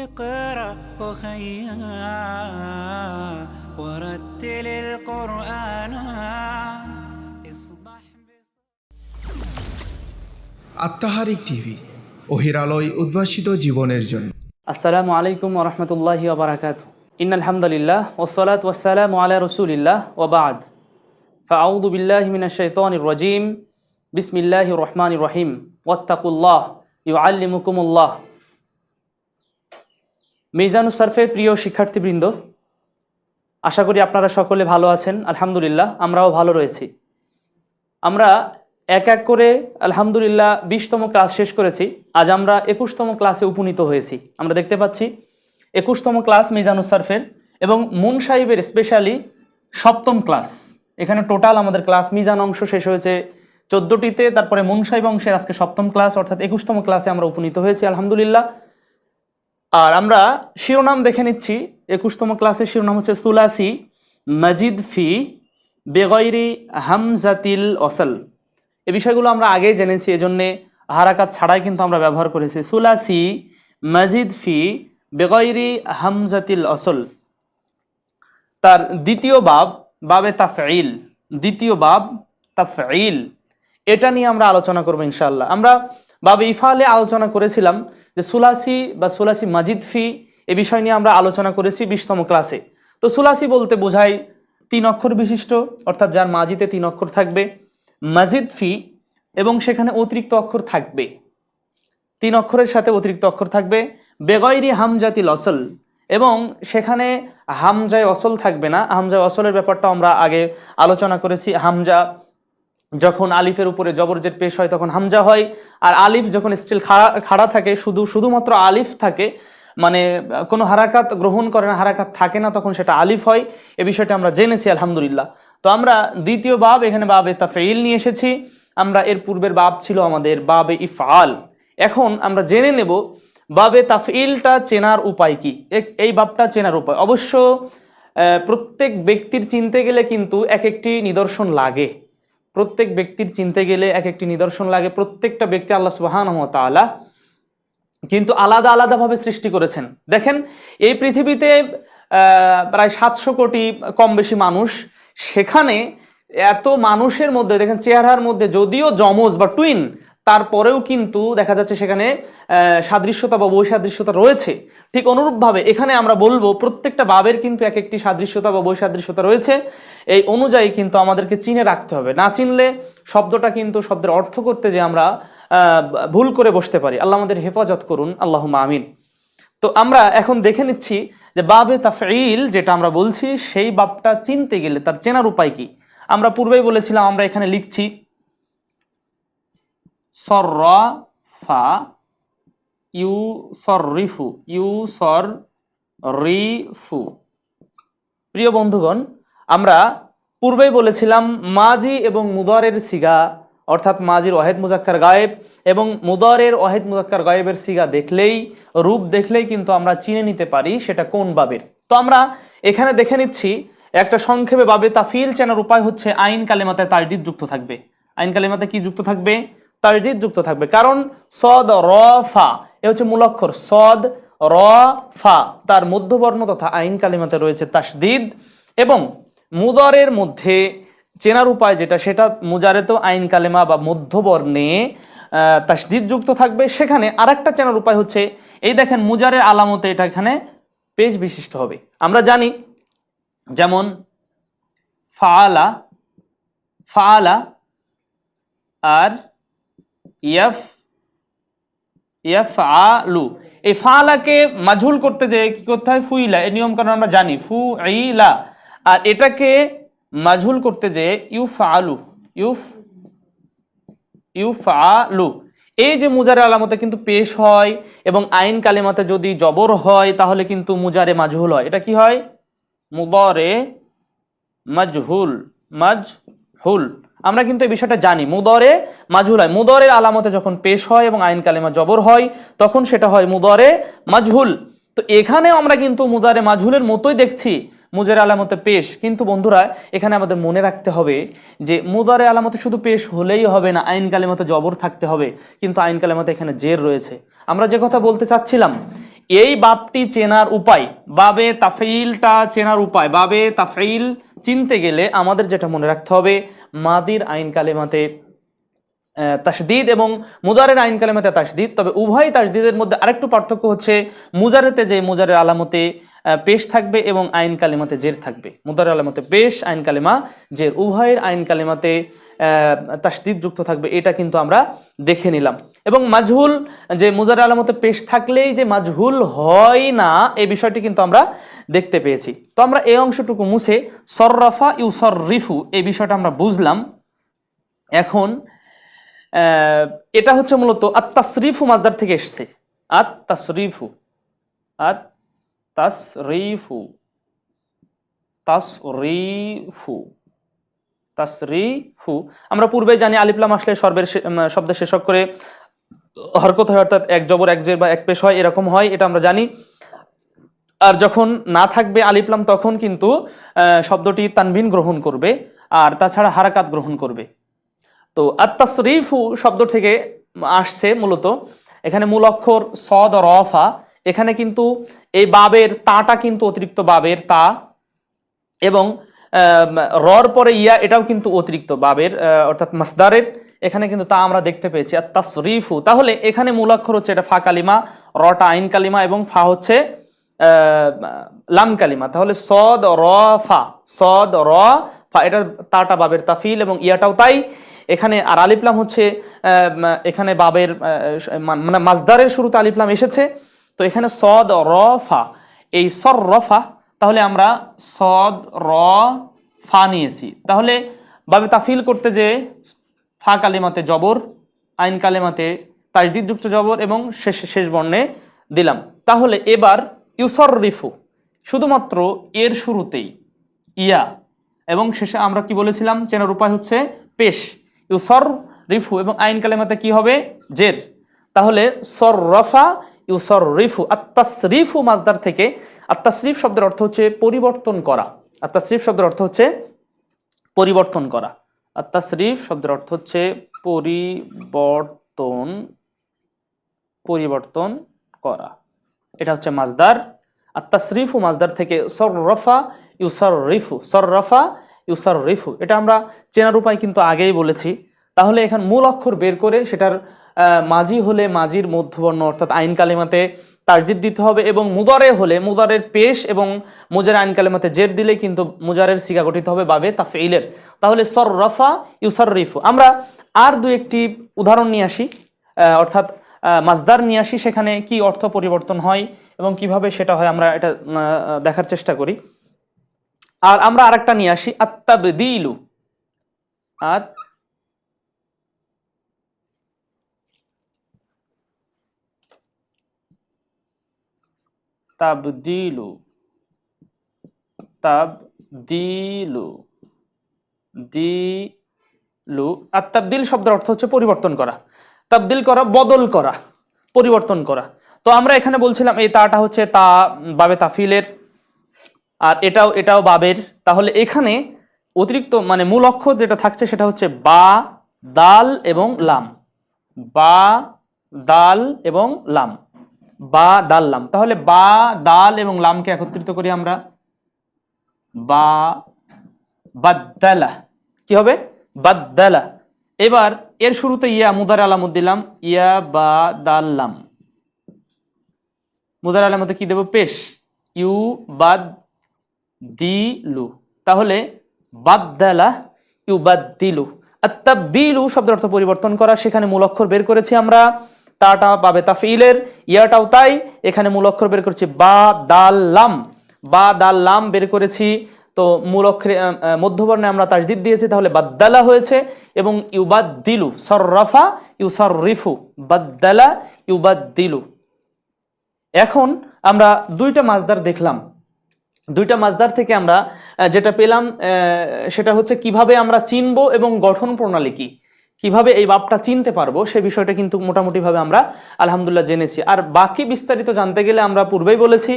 اقرأ أخيا ورتل القرآن اصبح আত্মাহারিক TV ওহির আলোয় উদ্ভাসিত জীবনের জন্য। আসসালামু আলাইকুম ওয়া রাহমাতুল্লাহি ওয়া বারাকাতুহু। ইন্নাল হামদুলিল্লাহ ওয়াসসালাতু ওয়াসসালামু আলা রাসূলিল্লাহ ওয়া বা'দ। ফাআউযু বিল্লাহি মিনাশ শাইতানির রাজীম। বিসমিল্লাহির রহমানির রহিম। ওয়াত্তাকুল্লাহ ইউআল্লিমুকুমুল্লাহ। মিজানুস সারফের প্রিয় শিক্ষার্থীবৃন্দ, আশা করি আপনারা সকলে ভালো আছেন। আলহামদুলিল্লাহ আমরাও ভালো রয়েছি। আমরা এক এক করে আলহামদুলিল্লাহ 20তম ক্লাস শেষ করেছি। আজ আমরা 21তম ক্লাসে উপনীত হয়েছি। আমরা দেখতে পাচ্ছি 21তম ক্লাস মিজানুস সারফের এবং মুন সাহিবের স্পেশালি 7ম ক্লাস। এখানে টোটাল আমাদের ক্লাস মিজান অংশ শেষ হয়েছে 14টিতে, তারপরে মুন সাহিব অংশের আজকে 7ম ক্লাস অর্থাৎ 21তম ক্লাসে আমরা উপনীত হয়েছি আলহামদুলিল্লাহ। আর আমরা শিরোনাম দেখে নিচ্ছি। 21তম ক্লাসের শিরোনাম হচ্ছে সুলাসি মাজিদ ফি বেগয়রি হামজাতিল অসল। এই বিষয়গুলো আমরা আগেই জেনেছি, এজন্যে হারাকাত ছাড়াই কিন্তু আমরা ব্যবহার করেছি। সুলাসি মাজিদ ফি বেগয়রি হামজাতিল অসল, তার দ্বিতীয় বাব, বাবে তাফঈল, দ্বিতীয় বাব তাফঈল, এটা নিয়ে আমরা আলোচনা করবো ইনশাআল্লাহ। আমরা বাবে ইফালে আলোচনা করেছিলাম যে সুলাসি বা সুলাসি মাজিদ ফি এ বিষয় নিয়ে আমরা আলোচনা করেছি 20তম ক্লাসে। তো সুলাসি বলতে বোঝায় 3 অক্ষর বিশিষ্ট, অর্থাৎ যার মাজিতে 3 অক্ষর থাকবে, মাজিদ ফি এবং সেখানে অতিরিক্ত অক্ষর থাকবে, 3 অক্ষরের সাথে অতিরিক্ত অক্ষর থাকবে, বেগয়রি হামজাতিল অসল, এবং সেখানে হামজায় অসল থাকবে না। হামজায় অসলের ব্যাপারটা আমরা আগে আলোচনা করেছি। হামজা যখন আলিফের উপরে জবরজের পেশ হয় তখন হামজা হয়, আর আলিফ যখন স্টিল খাড়া থাকে, শুধুমাত্র আলিফ থাকে, মানে কোনো হারাকাত গ্রহণ করে না, হারাকাত থাকে না, তখন সেটা আলিফ হয়। এ বিষয়টা আমরা জেনেছি আলহামদুলিল্লাহ। তো আমরা দ্বিতীয় বাব, এখানে বাবে তাফঈল নিয়ে এসেছি। আমরা এর পূর্বের বাব ছিল আমাদের বাবে ইফআল। এখন আমরা জেনে নেব বাবে তাফঈলটা চেনার উপায় কি। এই বাবটা চেনার উপায় অবশ্য প্রত্যেক ব্যক্তির চিনতে গেলে কিন্তু এক একটি নিদর্শন লাগে। প্রত্যেক ব্যক্তির চিনতে গেলে এক একটি নিদর্শন লাগে। প্রত্যেকটা ব্যক্তি আল্লাহ সুবহানাহু ওয়া তাআলা কিন্তু আলাদা আলাদাভাবে সৃষ্টি করেছেন। দেখেন, এই পৃথিবীতে প্রায় 700 কোটি কম বেশি মানুষ, সেখানে এত মানুষের মধ্যে দেখেন চেহারার মধ্যে যদিও যমজ বা টুইন, তারপরেও কিন্তু দেখা যাচ্ছে সেখানে সাদৃশ্যতা বা বৈসাদৃশ্যতা রয়েছে। ঠিক অনুরূপভাবে এখানে আমরা বলবো প্রত্যেকটা বাবের কিন্তু এক একটি সাদৃশ্যতা বা বৈসাদৃশ্যতা রয়েছে। এই অনুযায়ী কিন্তু আমাদেরকে চিনে রাখতে হবে, না চিনলে শব্দটা কিন্তু শব্দের অর্থ করতে যে আমরা ভুল করে বসতে পারি। আল্লাহ আমাদের হেফাজত করুন, আল্লাহুম্মা আমিন। তো আমরা এখন দেখে নিচ্ছি যে বাবে তাফঈল যেটা আমরা বলছি, সেই বাবটা চিনতে গেলে তার চেনার উপায় কি। আমরা পূর্বেই বলেছিলাম, আমরা এখানে লিখছি সররাফা ইউসররিফু, ইউসররিফু। প্রিয় বন্ধুগণ, আমরা পূর্বেই বলেছিলাম মাজি এবং মুদারের সিগা, অর্থাৎ মাজির ওয়াহিদ মুজাক্কার গায়েব এবং মুদারের ওয়াহিদ মুজাক্কার গায়েবের সিগা দেখলেই, রূপ দেখলেই কিন্তু আমরা চিনে নিতে পারি সেটা কোন বাবের। তো আমরা এখানে দেখে নিচ্ছি একটা সংক্ষেপে বাবে তাফঈল চেনার উপায় হচ্ছে আইন কালেমাতে তারদিদ যুক্ত থাকবে। আইন কালেমাতে কি যুক্ত থাকবে? তারদিদ যুক্ত থাকবে। কারণ সদ র ফা এ হচ্ছে মূল অক্ষর, সদ র ফা, তার মধ্যবর্ণ তথা আইন কালেমাতে রয়েছে তাসদিদ, এবং মুদারের মধ্যে চেনার উপায় যেটা, সেটা মুজারেতেও আইন কালেমা বা মধ্যবর্ণে তাসদিদ যুক্ত থাকবে। সেখানে আরেকটা চেনার উপায় হচ্ছে, এই দেখেন মুজারের আলামতে এটা এখানে পেশ বিশিষ্ট হবে। আমরা জানি যেমন ফাআলা, ফাআলা আর ইয়াফআলু, এই ফাআলাকে মাজহুল করতে যে কি করতে হয়? ফুইলা, এই নিয়ম কারণ আমরা জানি, ফুইলা। আর এটাকে মাজহুল করতে যে ইউফআলু, ইউফআলু। এই যে মুজারে আলামতে কিন্তু পেশ হয়, এবং আইন কালেমাতে যদি জবর হয় তাহলে কিন্তু মুজারে মাজহুল হয়। এটা কি হয়? মুদারে মাজহুল, মাজহুল। আমরা কিন্তু এই বিষয়টা জানি, মুদারে মাজহুল হয়। মুদারের আলামতে যখন পেশ হয় এবং আইন কালেমা জবর হয় তখন সেটা হয় মুদারে মাজহুল। তো এখানেও আমরা কিন্তু মুদারে মাজহুলের মতোই দেখছি, মুজারে আলামতে পেশ। কিন্তু বন্ধুরা এখানে আমাদের মনে রাখতে হবে যে মুদারে আলামতে শুধু পেশ হলেই হবে না, আইন কালেমাতে জবর থাকতে হবে, কিন্তু আইন কালেমাতে এখানে জের রয়েছে। আমরা যে কথা বলতে চাচ্ছিলাম, এই বাবটি চেনার উপায়, বাবে তাফঈলটা চেনার উপায়, বাবে তাফঈল চিনতে গেলে আমাদের যেটা মনে রাখতে হবে, মাদির আইন কালেমাতে তাসদিদ এবং মুজারের আইন কালেমাতে তাসদিদ। তবে উভয় তাসদিদের মধ্যে আরেকটু পার্থক্য হচ্ছে, মুজারেতে যে মুজারের আলামতে পেশ থাকবে এবং আইন কালেমাতে জের থাকবে। মুজারের আলামতে পেশ, আইন কালেমা জের, উভয়ের আইন কালেমাতে তাসদিদ যুক্ত থাকবে, এটা কিন্তু আমরা দেখে নিলাম। এবং মাজহুল, যে মুজারের আলামতে পেশ থাকলেই যে মাজহুল হয় না, এই বিষয়টি কিন্তু আমরা দেখতে পেয়েছি। তো আমরা এই অংশটুকু মুছে সররাফা ইউসররিফু এই বিষয়টা আমরা বুঝলাম। এখন এটা হচ্ছে মূলত আত-তাসরিফু মাজদার থেকে এসেছে। আত-তাসরিফু, আত-তাসরিফু, তাসরিফু, তাসরিফু। আমরা পূর্বে জানি আলিফ লাম আসলে শব্দের শেষক করে হরকত হয়, অর্থাৎ এক জবর এক জের বা এক পেশ হয়, এরকম হয়, এটা আমরা জানি। আর যখন না থাকবে আলিফ লাম তখন কিন্তু শব্দটি তানবিন গ্রহণ করবে, আর তাছাড়া হারাকাত গ্রহণ করবে। তো আত-তাসরিফু শব্দ থেকে আসছে মূলত, এখানে মূল অক্ষর সদ রফা, এখানে কিন্তু এই বাবের তাটা কিন্তু অতিরিক্ত বাবের তা, এবং রর পরে ইয়া এটাও কিন্তু অতিরিক্ত বাবের অর্থাৎ মাসদারের, এখানে কিন্তু তা আমরা দেখতে পেয়েছি আত-তাসরিফু। তাহলে এখানে মূল অক্ষর হচ্ছে এটা ফা কালিমা, রটা আইন কালিমা এবং ফা হচ্ছে লাম কালিমা। তাহলে সদ র ফা, সদ র ফা, এটা তাটা বাবের তাফিল এবং ইয়াটাও তাই। এখানে আর আলিফ লাম হচ্ছে এখানে বাবের মানে মাজদারের শুরুতে আলিফ লাম এসেছে, তো এখানে সদ র ফা, এই সর রফা, তাহলে আমরা সদ র ফা নিয়েছি। তাহলে বাবে তাফিল করতে যে ফা কালিমাতে জবর, আইন কালিমাতে তাজদিদ যুক্ত জবর এবং শেষ বর্ণে দিলাম। তাহলে এবার ইউসররিফু শুধুমাত্র এর শুরুতেই ইয়া এবং শেষে আমরা কি বলেছিলাম, চেনার উপায় হচ্ছে পেশ। ইউসররিফু এবং আইন কালিমাতে কি হবে, জের। তাহলে সররফা ইউসররিফু, আত-তাসরিফু মাজদার থেকে। আত-তাসরিফ শব্দের অর্থ হচ্ছে পরিবর্তন করা, আত-তাসরিফ শব্দের অর্থ হচ্ছে পরিবর্তন করা, আত-তাসরিফ শব্দের অর্থ হচ্ছে পরিবর্তন করা, এটা হচ্ছে মাজদার। আত-তাসরিফু মাজদার থেকে সররফা ইউসররিফু, সররফা ইউসররিফু, এটা আমরা চেনার উপায় কিন্তু আগেই বলেছি। তাহলে এখানে মূল অক্ষর বের করে সেটার মাজি হলে মাজির মধ্যবর্ণ অর্থাৎ আইন কালিমাতে তাজদিদ দিতে হবে, এবং মুদারে হলে মুদারের পেশ এবং মুজার আইন কালিমাতে জের দিলে কিন্তু মুজারের সিগা গঠিত হবে বাবে তাফঈলের। তাহলে সররফা ইউসররিফু। আমরা আর দু একটি উদাহরণ নিয়ে আসি, অর্থাৎ মাজদার নিয়ে আসি, সেখানে কি অর্থ পরিবর্তন হয় এবং কিভাবে সেটা হয় আমরা এটা দেখার চেষ্টা করি। আর আমরা আরেকটা নিয়ে আসি, আত-তাবদীলু, তাবদীলু, তাবদীলু, দিলু। আত-তাবদীল শব্দের অর্থ হচ্ছে পরিবর্তন করা, তাবদীল করা, বদল করা, পরিবর্তন করা। তো আমরা এখানে বলছিলাম এই তাটা হচ্ছে তা বাবে তাফিলের, আর এটাও বাবের। তাহলে এখানে অতিরিক্ত মানে মূল অক্ষর যেটা থাকছে সেটা হচ্ছে বা, দাল এবং লাম, বা, দাল এবং লাম, বা, দাল, লাম। তাহলে বা, দাল এবং লামকে একত্রিত করি আমরা, বা বাদ্দালা, কি হবে, বাদ্দালা। এবার এর শুরুতে ইয়া মুদারে আলামত দিলাম, ইয়া বা দাল লাম, মুদারে আলামতে কি দেব, পেশ, ইউ বাদ দিলু। তাহলে বাদ্দালা ইউবাদ্দিলু। আত-তাবদীলু শব্দের অর্থ পরিবর্তন করা, সেখানে মূল অক্ষর বের করেছি আমরা, তাটা বাবে তাফঈলের, ইয়াটাও তাই, এখানে মূল অক্ষর বের করেছি বা দাল লাম, বা দাল লাম বের করেছি। তো মূল অক্ষরে মধ্যবর্ণে আমরা তাজদিদ দিয়েছি, তাহলে বাদ্দালা হয়েছে। এবং ইউবাদ্দিলু, সররাফা ইউসররিফু, বাদ্দালা ইউবাদ্দিলু। এখন আমরা দুইটা মাজদার দেখলাম, দুইটা মাজদার থেকে আমরা যেটা পেলাম সেটা হচ্ছে কিভাবে আমরা চিনবো এবং গঠন প্রণালী কি, কিভাবে এই বাবটা চিনতে পারবো সে বিষয়টা কিন্তু মোটামুটি ভাবে আমরা আলহামদুলিল্লাহ জেনেছি। আর বাকি বিস্তারিত জানতে গেলে আমরা পূর্বেই বলেছি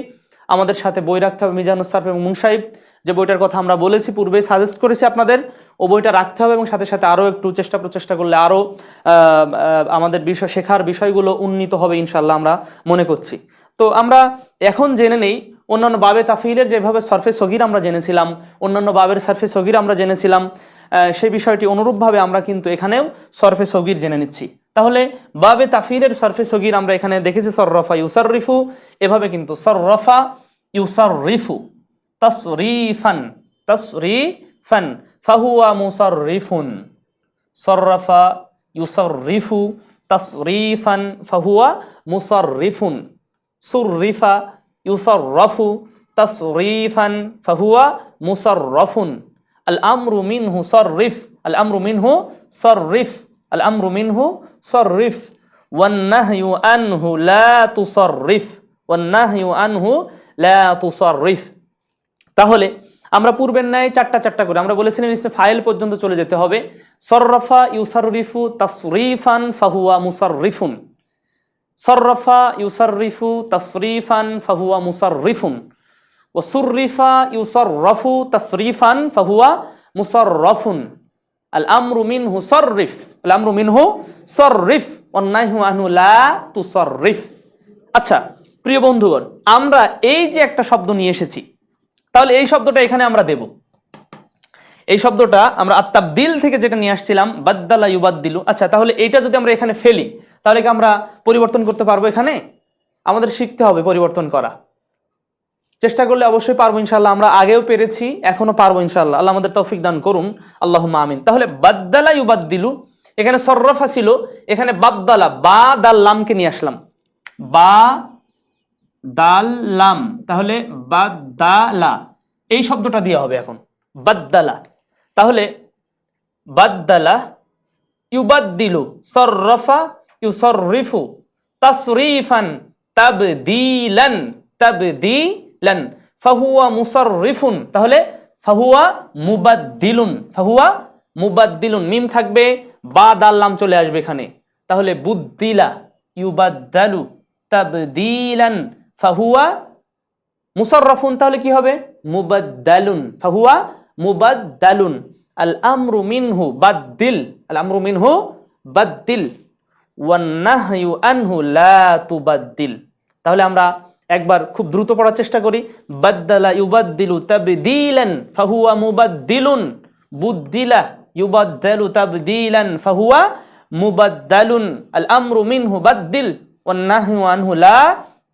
আমাদের সাথে বই রাখতে হবে। মিজানুস সারফ এবং মুনসাইব যে বইটার কথা আমরা বলেছি পূর্বে, সাজেস্ট করেছি আপনাদের, ও বইটা রাখতে হবে এবং সাথে সাথে আরও একটু প্রচেষ্টা করলে আরও আমাদের শেখার বিষয়গুলো উন্নীত হবে ইনশাল্লাহ আমরা মনে করছি। তো আমরা এখন জেনে নেই অন্যান্য বাবে তাফিলের যেভাবে সরফে সগির আমরা জেনেছিলাম, অন্যান্য বাবের সরফে সগির আমরা জেনেছিলাম, সেই বিষয়টি অনুরূপভাবে আমরা কিন্তু এখানেও সরফে সগির জেনে নিচ্ছি। তাহলে বাবে তাফিলের সরফে সগির আমরা এখানে দেখেছি সররফা ইউসাররিফু, এভাবে কিন্তু সররফা ইউসাররিফু তাসরিফান ফাহুয়া মুসাররিফুন, সররফা ইউসাররিফু তাসরিফান ফাহুয়া মুসাররিফুন, সুররিফা ইউসাররাফু তাসরিফান ফাহুয়া মুসাররাফুন, আল আমরু মিনহু সররিফ, আল আমরু মিনহু সররিফ, আল আমরু মিনহু সররিফ, ওয়ান নাহয়ু আনহু লা তুসররিফ, ওয়ান নাহয়ু আনহু লা তুসররিফ। তাহলে আমরা পূর্বের ন্যায় চারটা করে আমরা বলেছিলাম ইসমে ফাইল পর্যন্ত চলে যেতে হবে। সররফা ইউসাররিফু তাসরিফান ফাহুয়া মুসাররিফুন, সররফা ইউসাররিফু তাসরিফান ফাহুয়া মুসাররিফুন, ওয়া সুররিফা ইউসাররাফু তাসরিফান ফাহুয়া মুসাররাফুন, আল আমরু মিনহু সররিফ, আল আমরু মিনহু সররিফ, ওয়ান নাহয়ু আনহু লা তুসররিফ। আচ্ছা প্রিয় বন্ধুগণ, আমরা এই যে একটা শব্দ নিয়ে এসেছি, তাহলে এই শব্দটা এখানে আমরা দেব। এই শব্দটা আমরা আত-তাবদিল থেকে যেটা নিয়ে আসছিলাম, বাদ্দালা ইউবাদ্দিলু। আচ্ছা তাহলে এইটা যদি আমরা এখানে ফেলি তাহলে কি আমরা পরিবর্তন করতে পারবো? এখানে আমাদের শিখতে হবে পরিবর্তন করা, চেষ্টা করলে অবশ্যই পারবো ইনশাআল্লাহ। আমরা আগেও পেরেছি, এখনো পারবো ইনশাআল্লাহ। আল্লাহ আমাদের তৌফিক দান করুন, আল্লাহুম্মা আমিন। তাহলে বাদ্দালা ইউবাদ্দিলু, এখানে সররফা ছিল, এখানে বাদ্দালা, বা দাল লামকে নিয়ে আসলাম, বা দাল লাম, তাহলে বাদ্দালা এই শব্দটা দিয়ে হবে এখন বাদ্দালা। তাহলে বাদ্দালা ইউবাদ্দিলু, সররফা ইউসাররিফু তাসরিফান তাবদীলান, তাবদীলান ফাহুয়া মুসাররিফুন, তাহলে ফাহুয়া মুবাদ্দিলুন, ফাহুয়া মুবাদ্দিলুন, মিম থাকবে, বা দাল লাম চলে আসবে এখানে। তাহলে বুদ্দিলা ইউবাদ্দালু তাবদীলান ফাহুয়া মুসাররাফুন, তাহলে কি হবে? মুবাদ্দালুন, ফাহুয়া মুবাদ্দালুন, আল আমরু মিনহু বাদ্দিল, আল আমরু মিনহু বাদ্দিল, ওয়ান নাহয়ু আনহু লা তুবাদ্দিল। তাহলে আমরা একবার খুব দ্রুত পড়ার চেষ্টা করি। বাদ্দালা ইউবাদ্দিলু তাবদীলান ফাহুয়া মুবাদ্দিলুন, বুদ্দিলা ইউবাদ্দালু তাবদীলান ফাহুয়া মুবাদ্দালুন, আল আমরু মিনহু বাদ্দিল, ওয়ান নাহয়ু আনহু লা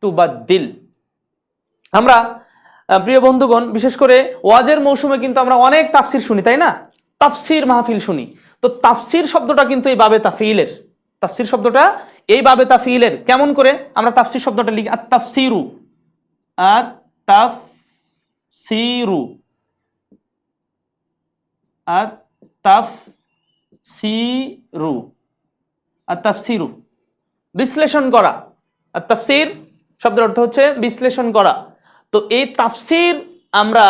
তুবাদ্দিল। আমরা প্রিয় বন্ধুগণ বিশেষ করে ওয়াজের মৌসুমে কিন্তু আমরা অনেক তাফসির শুনি, তাই না? তাফসির মাহফিল শুনি। তো তাফসির শব্দটা কিন্তু এই বাবে তাফিলের, তাফসির শব্দটা এই বাবে তাফিলের। কেমন করে আমরা তাফসির শব্দটা লিখি? আত-তাফসিরু, আত-তাফসিরু, আত-তাফসিরু, আত-তাফসিরু বিশ্লেষণ করা। আত-তাফসির শব্দের অর্থ হচ্ছে বিশ্লেষণ করা। তো এই তাফসির আমরা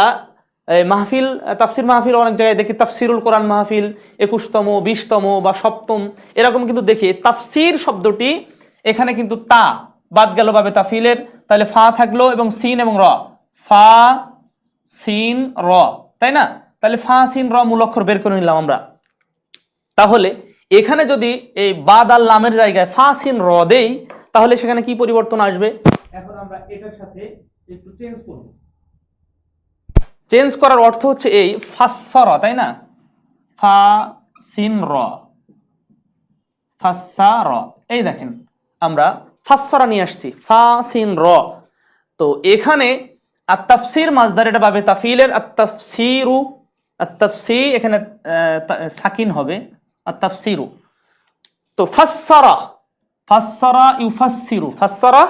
মাহফিল, তাফসির মাহফিল অনেক জায়গায় দেখি, তাফসিরুল কোরআন মাহফিল 21তম 20তম বা 7ম এরকম কিন্তু দেখি। তাফসির শব্দটি এখানে কিন্তু তা বাদ গেল বাবে তাফিলের, তাহলে ফা থাকলো এবং সিন এবং র, ফা সিন র, তাই না? তাহলে ফা সিন র মূল অক্ষর বের করে নিলাম আমরা। তাহলে এখানে যদি এই বাদ আল লামের জায়গায় ফা সিন র দেই তাহলে সেখানে কি পরিবর্তন আসবে? এখন আমরা এটার সাথে একটু চেঞ্জ করব। চেঞ্জ করার অর্থ হচ্ছে এই ফাসসারা, তাই না? ফা সিন র, ফাসসারা, এই দেখেন আমরা ফাসসারা নিয়ে আসছি, ফা সিন র। তো এখানে আত-তাফসির মাসদার, এটা বাবে তাফিলের, আত-তাফসিরু, আত-তাফসি এখানে সাকিন হবে, আত-তাফসিরু। তো ফাসসারা, ফাসসারা ইউফাসসিরু, ফাসসারা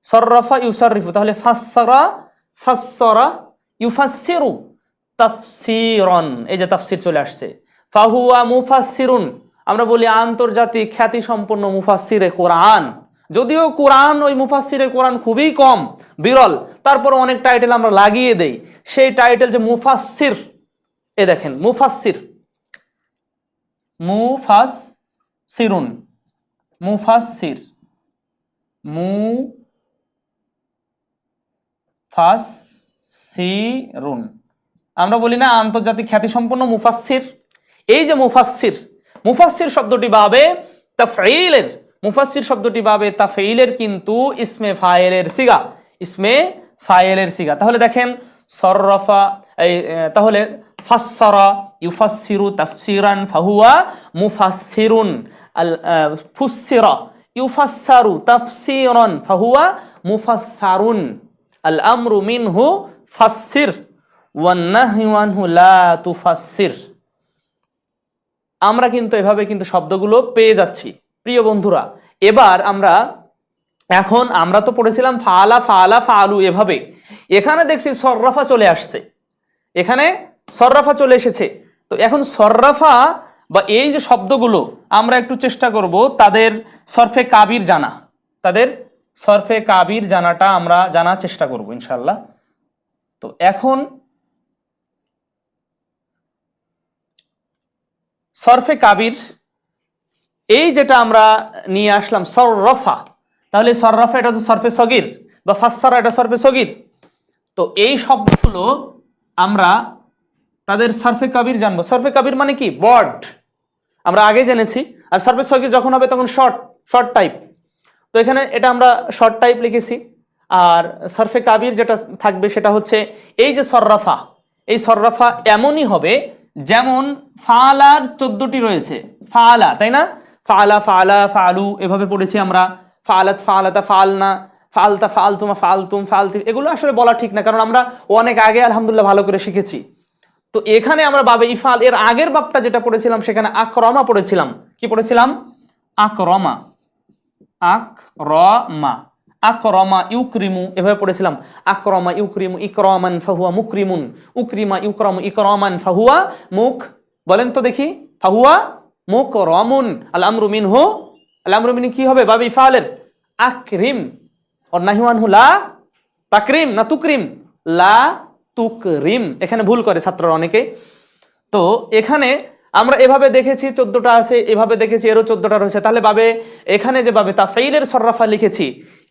সররাফা ইউসাররিফু, তাহলে ফাসসারা, ফাসসারা ইউফাসসিরু তাফসীরান, এই যে তাফসীর চলে আসছে। ফাহুয়া মুফাসসিরুন, আমরা বলি আন্তর্জাতিক খ্যাতি সম্পন্ন মুফাসসিরে কোরআন। যদিও কোরআন, ওই মুফাসসিরে কোরআন খুবই কম, বিরল, তারপর অনেক টাইটেল আমরা লাগিয়ে দেই। সেই টাইটেল যে মুফাসসির, এ দেখেন মুফাসসির, মুফাসসিরুন, মুফাসসির, মুফাসসিরুন। আমরা বলি না আন্তর্জাতিক খ্যাতিসম্পন্ন মুফাসসির, এই যে মুফাসসির, মুফাসসির শব্দটি বাবে তাফঈলের, মুফাসসির শব্দটি বাবে তাফঈলের কিন্তু ইসমে ফাইলের সিগা, ইসমে ফাইলের সিগা। তাহলে দেখেন সররাফা, তাহলে ফাসসারা ইউফাসসিরু তাফসিরান ফাহুয়া মুফাসসিরুন, আল ফুসসিরা ইউফাসসারু তাফসিরান ফাহুয়া মুফাসসারুন, আল আমরু মিনহু ফাসসির ওয়ান নাহয়ু আনহু লা তুফাসসির। আমরা কিন্তু এভাবে কিন্তু শব্দগুলো পেয়ে যাচ্ছি প্রিয় বন্ধুরা। এবার এখন আমরা তো পড়েছিলাম ফাআলা ফাআলা ফাআলু এভাবে, এখানে দেখছি সররাফা চলে আসছে, এখানে সররাফা চলে এসেছে। তো এখন সররাফা বা এই যে শব্দগুলো আমরা একটু চেষ্টা করব তাদের সরফে কাবির জানা, তাদের সরফে কাবির জানাটা আমরা জানার চেষ্টা করব ইনশাআল্লাহ। তো এখন সরফে কাবির এই যেটা আমরা নিয়ে আসলাম সররাফা, তাহলে সররাফা এটা হচ্ছে সরফে সগীর বা ফাসসারা এটা সরফে সগীর। তো এই শব্দগুলো আমরা তাদের সরফে কাবির জানবো। সরফে কাবির মানে কি? বড়, আমরা আগে জেনেছি। আর সরফে সগীর যখন হবে তখন শর্ট টাইপ। তো এখানে এটা আমরা শর্ট টাইপ লিখেছি। আর সরফে কাবির যেটা থাকবে সেটা হচ্ছে এই যে সররাফা, এই সররাফা এমনই হবে যেমন ফাআলার 14টি রয়েছে, ফাআলা, তাই না? ফাআলা ফাআলা ফাআলু এভাবে পড়েছি আমরা, ফাআলাত ফাআলাতা ফাআলনা ফাআলতা ফাআলতুমা ফাআলতুম ফাআলতি, এগুলো আসলে বলা ঠিক না, কারণ আমরা অনেক আগে আলহামদুলিল্লাহ ভালো করে শিখেছি। তো এখানে আমরা বাবে ইফআল, এর আগের বাবটা যেটা পড়েছিলাম সেখানে আকরমা পড়েছিলাম। কি পড়েছিলাম? আকরমা, আকরমা, আকরমা ইউকরিমু এভাবে পড়েছিলাম। আকরমা ইউকরিমু ইকরামান ফাহুয়া মুকরিমুন, উকরিমা ইউকরামু ইকরামান ফাহুয়া মুক, বলেন তো দেখি, ফাহুয়া মুকরামুন। আল আমরু মিনহু, আল আমরু মিনহু কি হবে? বাবে ইফআলের আকরিম, আর নাহি আনহু লা তাকরিম, না তুকরিম, লা তুকরিম। এখানে ভুল করে ছাত্ররা অনেকে। তো এখানে আমরা এভাবে দেখেছি 14টা আছে, এভাবে দেখেছি এরও 14টা রয়েছে। তাহলে বাবে এখানে যে বাবে তাফঈলের সররাফা লিখেছি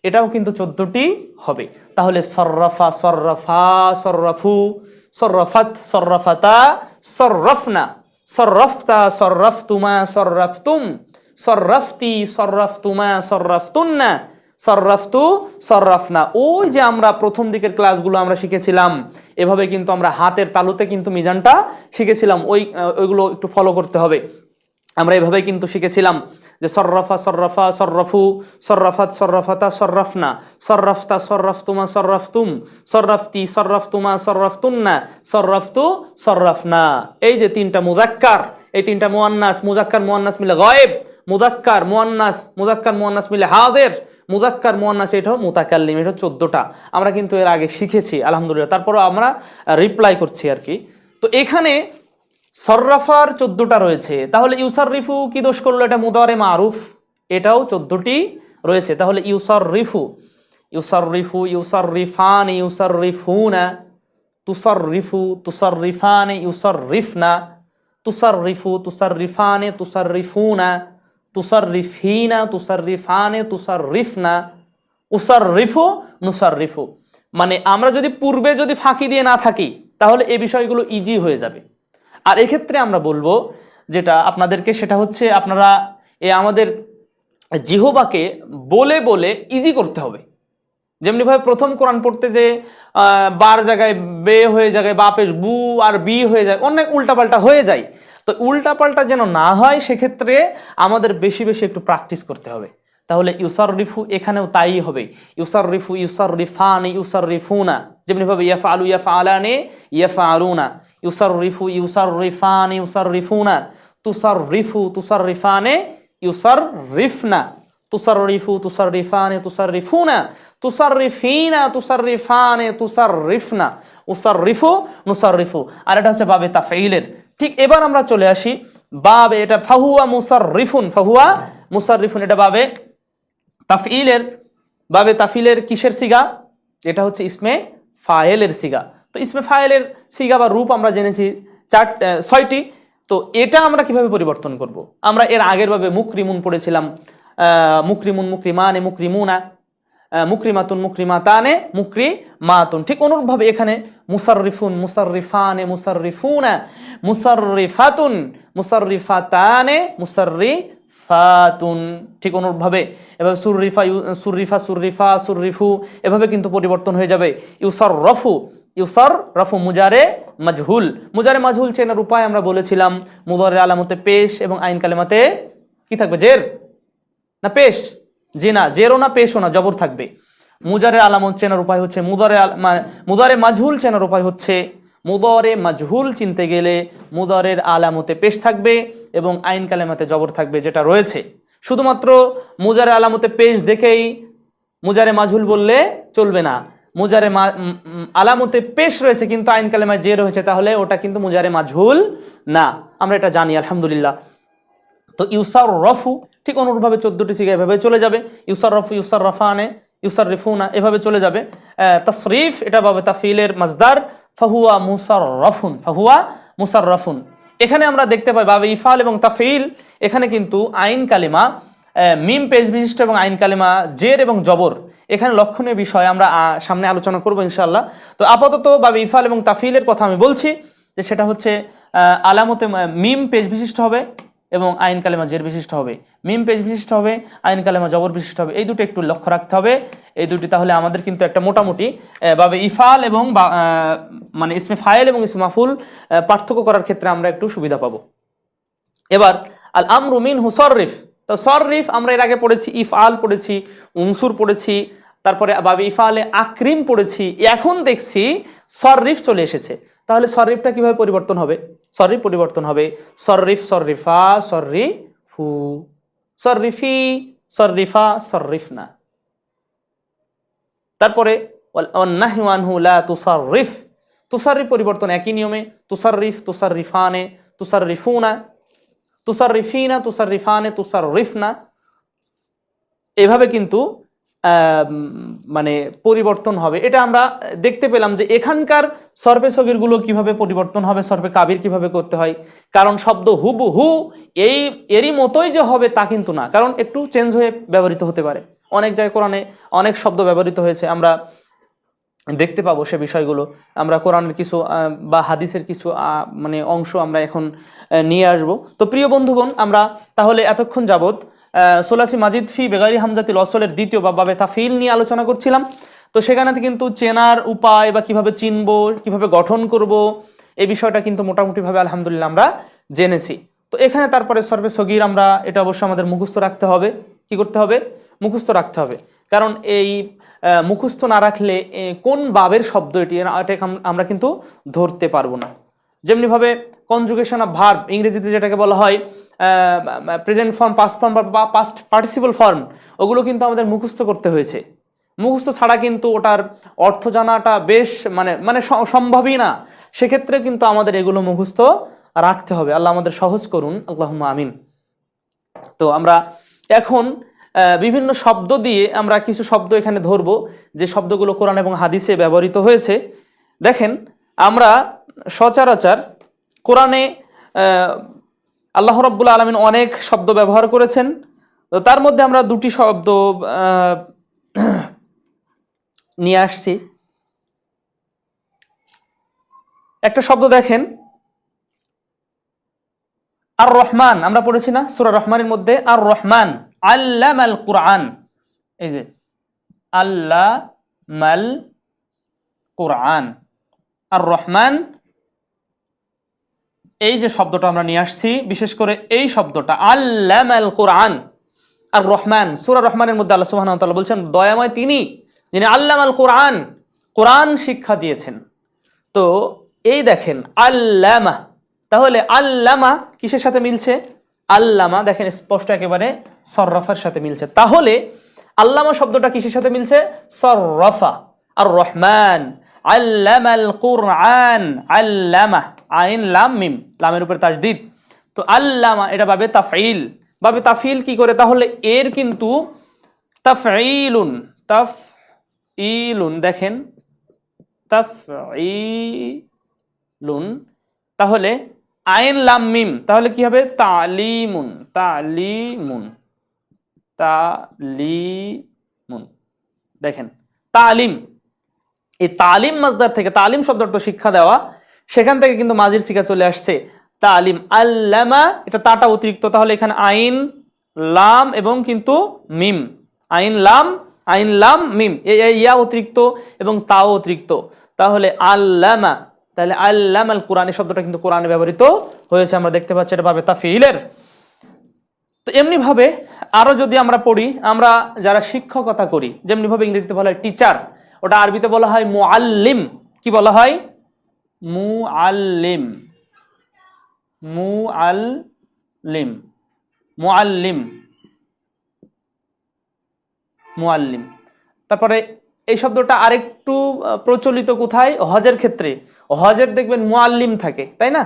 এটাও কিন্তু 14টি হবে। তাহলে সররাফা সররাফা সররাফু সররাফাত সররাফাতা সররাফনা সররাফতা সররাফতুমা সররাফতুম সররাফতি সররাফতুমা সররাফতুন্না সররাফতু সররাফনা। ওই যে আমরা প্রথম দিকের ক্লাসগুলো আমরা শিখেছিলাম, এভাবে কিন্তু আমরা হাতের তালুতে কিন্তু মিজানটা শিখেছিলাম, ওইগুলো একটু ফলো করতে হবে। আমরা এভাবে কিন্তু শিখেছিলাম যে সররাফা সররাফা সররাফু সররাফাত সররাফাতা সররাফনা সররাফতা সররাফতুমা সররাফতুম সররাফতি সররাফতুমা সররাফতুন্না সররাফতু সররাফনা। এই যে তিনটা মুযাক্কার, এই তিনটা মুয়ান্নাস, মুযাক্কার মুয়ান্নাস মিলে গায়েব, মুযাক্কার মুয়ান্নাস মিলে হাজির, মুযাক্কার মুয়ান্নাস এটা মুতাকাল্লিম, এটা 14টা আমরা কিন্তু এর আগে শিখেছি আলহামদুলিল্লাহ। তারপরও আমরা রিপ্লাই করছি আর কি। তো এখানে সররাফার 14টা রয়েছে। তাহলে ইউসাররিফু কি দোষ করলো? এটা মুদারে মারুফ, এটাও 14টি রয়েছে। তাহলে ইউসাররিফু ইউসাররিফু ইউসাররিফান ইউসাররিফুনা তুসাররিফু তুসাররিফান ইউসাররিফনা তুসাররিফু তুসাররিফানে তুসাররিফুনা তুসাররিফিনা তুসাররিফানে তুসাররিফনা উসাররিফু নুসাররিফু। মানে আমরা যদি পূর্বে যদি ফাঁকি দিয়ে না থাকি তাহলে এই বিষয়গুলো ইজি হয়ে যাবে। আর এক্ষেত্রে আমরা বলবো যেটা আপনাদেরকে, সেটা হচ্ছে আপনারা আমাদের জিহবাকে বলে বলে ইজি করতে হবে। যেমনিভাবে প্রথম কোরআন পড়তে যে বার জায়গায় বে হয়ে যায়, বাপেশ বু আর বি হয়ে যায়, অনেক উল্টাপাল্টা হয়ে যায়। তো উল্টাপাল্টা যেন না হয় সেক্ষেত্রে আমাদের বেশি বেশি একটু প্র্যাকটিস করতে হবে। তাহলে ইউসাররিফু এখানেও তাই হবে, ইউসাররিফু ইউসাররিফানে ইউসাররিফুনা, যেমনিভাবে ইয়াফআলু ইয়াফআলানে ইয়াফআলুনা, ইউসাররিফু ইউসাররিফানে ইউসাররিফুনা তুসাররিফু তুসাররিফানে ইউসাররিফনা তুসাররিফু তুসাররিফানে তুসাররিফুনা তুসাররিফিনা তুসাররিফানে তুসাররিফনা উসাররিফু নুসাররিফু। আর এটা হচ্ছে বাবে তাফঈলের। ঠিক এবার আমরা চলে আসি বাবে, এটা ফাহুয়া মুসাররিফুন, ফাহুয়া মুসাররিফুন, এটা বাবে তাফঈলের। বাবে তাফঈলের কিসের সিগা? এটা হচ্ছে ইসমে ফাইলের সিগা। তো ইসমে ফাইলের সিগা বা রূপ আমরা জেনেছি 6টি। তো এটা আমরা কিভাবে পরিবর্তন করব? আমরা এর আগের ভাবে মুকরিমুন পড়েছিলাম, মুকরিমুন মুকরিমানে মুকরিমুনা, মুকরিমাতুন মুকরিমাতানে মুকরিমাতুন। ঠিক অনুরূপভাবে এখানে মুসাররিফুন মুসাররিফানে মুসাররিফুনা মুসাররিফাতুন মুসাররিফাতানে মুসাররিফাতুন। ঠিক অনুরূপভাবে এভাবে সুররিফা সুররিফা সুররিফা সুররিফু এভাবে কিন্তু পরিবর্তন হয়ে যাবে। ইউসাররফু ইউসাররফু মুজারে মাজহুল। মুজারে মাজহুল চেনার উপায় আমরা বলেছিলাম মুদারের আলামতে পেশ এবং আইন কালেমাতে কি থাকবে? জের না পেশ? জি না, জেরও না পেশও না, জবর থাকবে। মুজারে আলামত চেনার উপায় হচ্ছে মুদারে মাজহুল চেনার উপায় হচ্ছে মুদারে মাজহুল চিনতে গেলে মুদারের আলামতে পেশ থাকবে এবং আইন কালেমাতে জবর থাকবে, যেটা রয়েছে। শুধুমাত্র মুজারে আলামতে পেশ দেখেই মুজারে মাজহুল বললে চলবে না। মুজারে আলামতে পেশ রয়েছে কিন্তু আইন কালেমায় যে রয়েছে, তাহলে ওটা কিন্তু মুজারে মাজহুল না, আমরা এটা জানি আলহামদুলিল্লাহ। তো ইউসার রফু ঠিক অনুরূপভাবে 14টি সিগা এভাবে চলে যাবে। ইউসার রফু ইউসার রফানে ইউসার রিফুনা এভাবে চলে যাবে। তাসরিফ এটা পাবে তাফিলের মাজদার ফাহুয়া মুসাররাফুন ফাহুয়া মুসাররাফুন। এখানে আমরা দেখতে পাই বাবে ইফাল এবং তাফিল, এখানে কিন্তু আইন কালিমা মিম পেশ বিশিষ্ট এবং আইন কালিমা জের এবং জবর। এখানে লক্ষণীয় বিষয় আমরা সামনে আলোচনা করবো ইনশাআল্লাহ। তো আপাতত বাবে ইফাল এবং তাফিলের কথা আমি বলছি যে সেটা হচ্ছে আলামতে মিম পেশ বিশিষ্ট হবে এবং আইন কালেমা জের বিশিষ্ট হবে। মিম পেশ বিশিষ্ট হবে, আইন কালেমা জবর বিশিষ্ট হবে। এই দুটো একটু লক্ষ্য রাখতে হবে, এই দুটি, তাহলে আমাদের কিন্তু একটা মোটামুটি ভাবে ইফাল এবং মানে ইসমে ফাইল এবং ইসমে মাফুল পার্থক্য করার ক্ষেত্রে আমরা একটু সুবিধা পাবো। এবার আল আমরু মিনহু সররিফ। তো সররিফ আমরা এর আগে পড়েছি, ইফআল পড়েছি, উনসুর পড়েছি, তারপরে বাবে ইফালে আকরিম পড়েছি, এখন দেখছি সররিফ চলে এসেছে। তাহলে সররিফটা কিভাবে পরিবর্তন হবে? সররিফ পরিবর্তন হবে সররিফ সররিফা সররিফু সররিফি সররিফা সররিফনা। তারপরে ওয়ান্নাহয়ু আনহু লা তুসাররিফ। তুসাররিফ পরিবর্তন একই নিয়মে তুসাররিফ তুসাররিফানে তুসাররিফুনা তুসাররিফিনা তুসাররিফানে তুসাররিফনা, এভাবে কিন্তু মানে পরিবর্তন হবে। এটা আমরা দেখতে পেলাম যে এখানকার সর্বে সগীরগুলো কিভাবে পরিবর্তন হবে, সর্বে কাবির কিভাবে করতে হয়। কারণ শব্দ হুবহু এরই মতোই যে হবে তা কিন্তু না, কারণ একটু চেঞ্জ হয়ে ব্যবহৃত হতে পারে। অনেক জায়গায় কোরআনে অনেক শব্দ ব্যবহৃত হয়েছে, আমরা দেখতে পাবো সে বিষয়গুলো। আমরা কোরআনের কিছু বা হাদিসের কিছু মানে অংশ আমরা এখন নিয়ে আসব। তো প্রিয় বন্ধুগণ, আমরা তাহলে এতক্ষণ যাবত সোলাসি মাজিদ ফি বেগারি হামজাতিল অসলের দ্বিতীয় বাবে তাফিল নিয়ে আলোচনা করছিলাম। তো সেখানে কিন্তু চেনার উপায় বা কিভাবে চিনবো, কিভাবে গঠন করব, এই বিষয়টা কিন্তু মোটামুটিভাবে আলহামদুলিল্লাহ আমরা জেনেছি। তো এখানে তারপরে সর্বে সগীর আমরা এটা অবশ্যই আমাদের মুখস্থ রাখতে হবে। কি করতে হবে? মুখস্থ রাখতে হবে, কারণ এই মুখস্থ না রাখলে কোন বাবের শব্দ এটি আমরা কিন্তু ধরতে পারবো না। যেমনিভাবে কনজুগেশন অফ ভার্ব ইংরেজিতে যেটাকে বলা হয় প্রেজেন্ট ফর্ম, পাস্ট ফর্ম বা পাস্ট পার্টিসিপল ফর্ম, ওগুলো কিন্তু আমাদের মুখস্থ করতে হয়েছে। মুখস্থ ছাড়া কিন্তু ওটার অর্থ জানাটা বেশ মানে সম্ভবই না। সেক্ষেত্রে কিন্তু আমাদের এগুলো মুখস্থ রাখতে হবে। আল্লাহ আমাদের সহজ করুন, আল্লাহুম্মা আমিন। তো আমরা এখন বিভিন্ন শব্দ দিয়ে আমরা কিছু শব্দ এখানে ধরবো, যে শব্দগুলো কোরআন এবং হাদিসে ব্যবহৃত হয়েছে। দেখেন, আমরা সচরাচর কোরআনে আল্লাহ রাব্বুল আলামিন অনেক শব্দ ব্যবহার করেছেন। তো তার মধ্যে আমরা দুটি শব্দ নিয়ে আসছি। একটা শব্দ দেখেন, আর রহমান, আমরা পড়েছি না সূরা রহমানের মধ্যে, আর রহমান আল্লামাল কুরআন। এই যে আল্লামাল কুরআন, আর রহমান, এই যে শব্দটা আমরা নিয়ে আসছি, বিশেষ করে এই শব্দটা আল্লামাল কুরআন আর রহমান। সূরা রহমানের মধ্যে আল্লাহ সুবহানাহু ওয়া তাআলা বলছেন দয়াময় তিনি, যিনি আল্লামাল কুরআন, কোরআন শিক্ষা দিয়েছেন। তো এই দেখেন আল্লামা, তাহলে আল্লামা কিসের সাথে মিলছে? আল্লামা দেখেন স্পষ্ট একেবারে সররাফার সাথে মিলছে। তাহলে আল্লামা শব্দটা কিসের সাথে মিলছে? সররাফা। আর রহমান আল্লামাল কুরআন, আল্লামা আইন লাম মিম, লামের উপরে তাসদীদ। তো আল্লামা এটা বাবে তাফঈল। বাবে তাফঈল কি করে? তাহলে এর কিন্তু তাফঈলুন, তাফঈলুন দেখেন তাফঈলুন, তাহলে আইন লাম মিম, তাহলে কি হবে? তালিমুন, তালিমুন, তালিমুন। দেখেন তালিম, এই তালিম মাসদার থেকে, তালিম শব্দ অর্থ শিক্ষা দেওয়া, সেখান থেকে কিন্তু মাজির সিগা চলে আসছে তালিম। আল্লামা, এটা তাটা অতিরিক্ত, তাহলে এখানে আইন লাম এবং কিন্তু মিম, আইন লাম মিম, ইয়া অতিরিক্ত এবং তাও অতিরিক্ত, তাহলে আল্লামা, তাহলে আল্লাম আল কোরআন শব্দটা কিন্তু কোরআনে ব্যবহৃত হয়েছে, আমরা দেখতে পাচ্ছি এটা ভাবে তাফিলের। তো এমনি ভাবে আরো যদি আমরা পড়ি, আমরা যারা শিক্ষকতা করি, যেমনি ভাবে ইংরেজিতে বলা হয় টিচার, ওটা আরবিতে বলা হয় মুআল্লিম। কি বলা হয়? মুআল্লিম, মুআল্লিম, মুআল্লিম, মুআল্লিম। তারপরে এই শব্দটা আরেকটু প্রচলিত কোথায়? হজের ক্ষেত্রে। হজের দেখবেন মুআল্লিম থাকে, তাই না?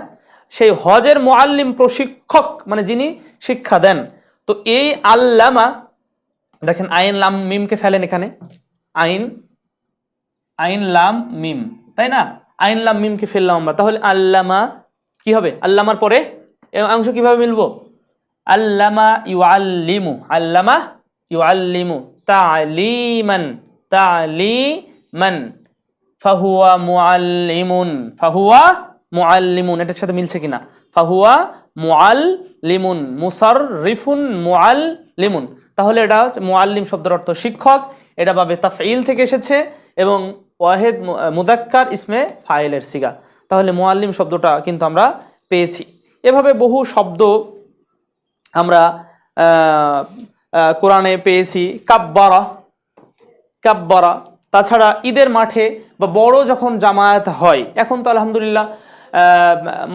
সেই হজের মুআল্লিম প্রশিক্ষক, মানে যিনি শিক্ষা দেন। তো এই আল্লামা, দেখেন আইন লাম মিমকে ফেলেন এখানে, আইন লাম মিম, তাই না? আইন লাম মিমকে ফেললাম আমরা, তাহলে আল্লামা কি হবে? আল্লামার পরে এই অংশ কিভাবে মিলবো? আল্লামা ইউআল্লিমু, আল্লামা ইউআল্লিমু তালিমান, তালিমান, ফাহুয়া মুআল্লিমুন, ফাহুয়া মুআল্লিমুন, এটার সাথে মিলছে কিনা? ফাহুয়া মুআল্লিমুন, মুসাররিফুন মুআল্লিমুন, তাহলে এটা মুআল্লিম শব্দের অর্থ শিক্ষক, এটা ভাবে তাফঈল থেকে এসেছে এবং ওয়াহিদ মুযাক্কার ইসমে ফাইলের সিগা, তাহলে মুআল্লিম শব্দটা কিন্তু আমরা পেয়েছি। এভাবে বহু শব্দ আমরা কোরআনে পেয়েছি। কাব্বারা, কাব্বারা, তাছাড়া ঈদের মাঠে বা বড় যখন জামায়াত হয়, এখন তো আলহামদুলিল্লাহ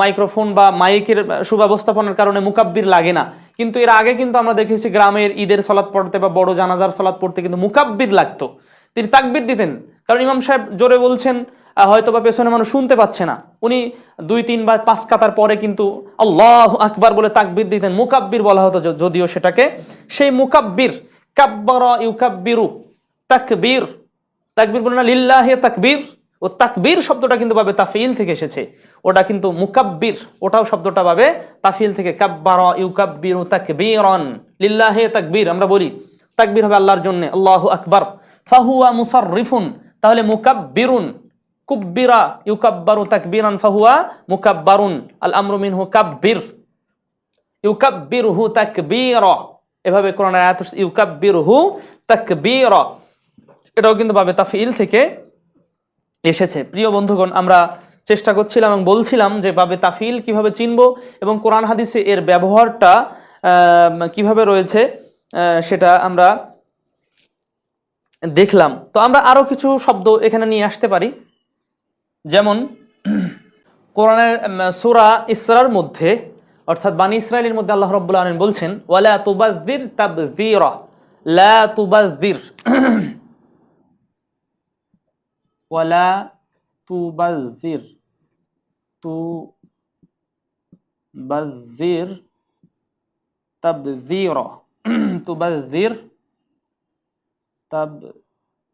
মাইক্রোফোন বা মাইকের সুব্যবস্থাপনার কারণে মুকাব্বির লাগে না, কিন্তু এর আগে কিন্তু আমরা দেখেছি গ্রামের ঈদের সালাত পড়তে বা বড় জানাজার সালাত পড়তে কিন্তু মুকাব্বির লাগতো, তিনি তাকবীর দিতেন, কারণ ইমাম সাহেব জোরে বলছেন, হয়তো বা পেছনে মানুষ শুনতে পাচ্ছে না, উনি 2, 3 বা 5 কাতার পরে কিন্তু আল্লাহু আকবার বলে তাকবীর দিতেন, মুকাব্বির বলা হতো যদিও সেটাকে। সেই মুকাব্বির, কাব্বারা ইউকাব্বিরু, তাকবীর, তাকবীর বলে না লিল্লাহি তাকবীর, ও তাকবীর শব্দটা কিন্তু ভাবে তাফঈল থেকে এসেছে, ওটা কিন্তু মুকাব্বির, ওটাও শব্দটা ভাবে তাফঈল থেকে, কাব্বারা ইউকাব্বিরু তাকবীরান, লিল্লাহি তাকবীর আমরা বলি, তাকবীর হবে আল্লাহর জন্য, আল্লাহু আকবার। ফাহুয়া মুসাররিফুন, তাহলে মুকাব্বিরুন, কুব্বিরা ইউকাব্বারু তাকবীরান ফাহুয়া মুকাব্বারুন, আল আমরু মিনহু কাব্বির, ইউকাব্বিরুহু তাকবীরা, এভাবে কোরআনের আয়াত ইউকাব্বিরুহু তাকবীরা, এটাও কিন্তু ভাবে তাফঈল থেকে এসেছে। প্রিয় বন্ধুগণ, আমরা চেষ্টা করছিলাম এবং বলছিলাম যে বাবে তাফঈল কিভাবে চিনবো এবং কোরআন হাদিসে এর ব্যবহারটা কিভাবে রয়েছে সেটা আমরা দেখলাম। তো আমরা আরো কিছু শব্দ এখানে নিয়ে আসতে পারি, যেমন কোরআনের সূরা ইসরার মধ্যে, অর্থাৎ বানী ইসরাইলের মধ্যে আল্লাহ রাব্বুল আলামিন বলছেন ওয়ালা তুবাযযির তাবযীরা, লা তুবাযযির, ওয়ালা তুবাযযির, তুবাযযির তাবযীরা, তুবাযযির তাবযীরা,